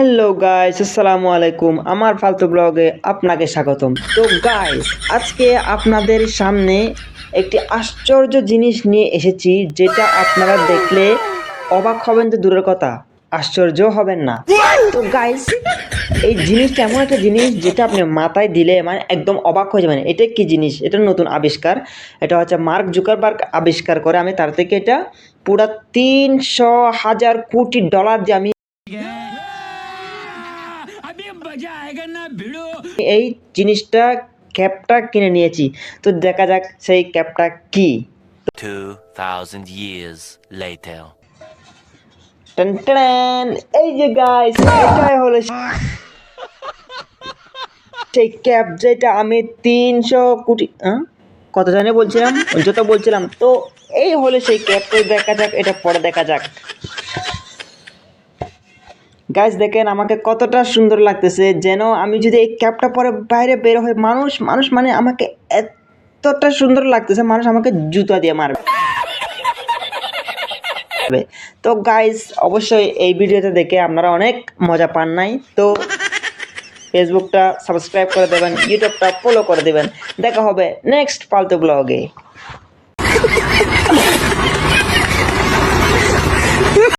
Hello guys, আসসালামু আলাইকুম। আমার ফালতু ব্লগে আপনাকে স্বাগতম। তো গাইস, আজকে আপনাদের সামনে একটি আশ্চর্য জিনিস নিয়ে এসেছি, যেটা আপনারা দেখলে অবাক হবেন তো দূরের কথা, আশ্চর্য হবেন না। তো গাইস, এই জিনিসটা এমন একটা জিনিস যেটা আপনি মাথায় দিলে মানে একদম অবাক হয়ে যাবেন। এটা কি জিনিস? এটা নতুন আবিষ্কার। এটা হচ্ছে মার্ক জুকারবার্গ আবিষ্কার করে। আমি তার থেকে এটা পুরা 300,000 কোটি ডলার দিয়ে আমি এই জিনিসটা ক্যাপটা কিনে নিয়েছি। তো দেখা যাক সেই ক্যাপটা কি। 2000 years later. টান টান, এই যে গাইস, এটাই হলো সেই ক্যাপ যেটা আমি 300 কোটি কত জানি বলছিলাম, যত বলছিলাম। তো এই হলো সেই ক্যাপ। তো দেখা যাক, এটা পরে দেখা যাক। গাইস দেখেন আমাকে কতটা সুন্দর লাগতেছে, যেন আমি যদি এই ক্যাপটা পরে বাইরে বের হই, মানুষ মানুষ মানে আমাকে এতটা সুন্দর লাগতেছে, মানুষ আমাকে জুতা দিয়ে মারবে। তো গাইস, অবশ্যই এই ভিডিওটা দেখে আপনারা অনেক মজা পান নাই? তো ফেসবুকটা সাবস্ক্রাইব করে দেবেন, ইউটিউবটা ফলো করে দেবেন। দেখা হবে নেক্সট ফালতু ব্লগে।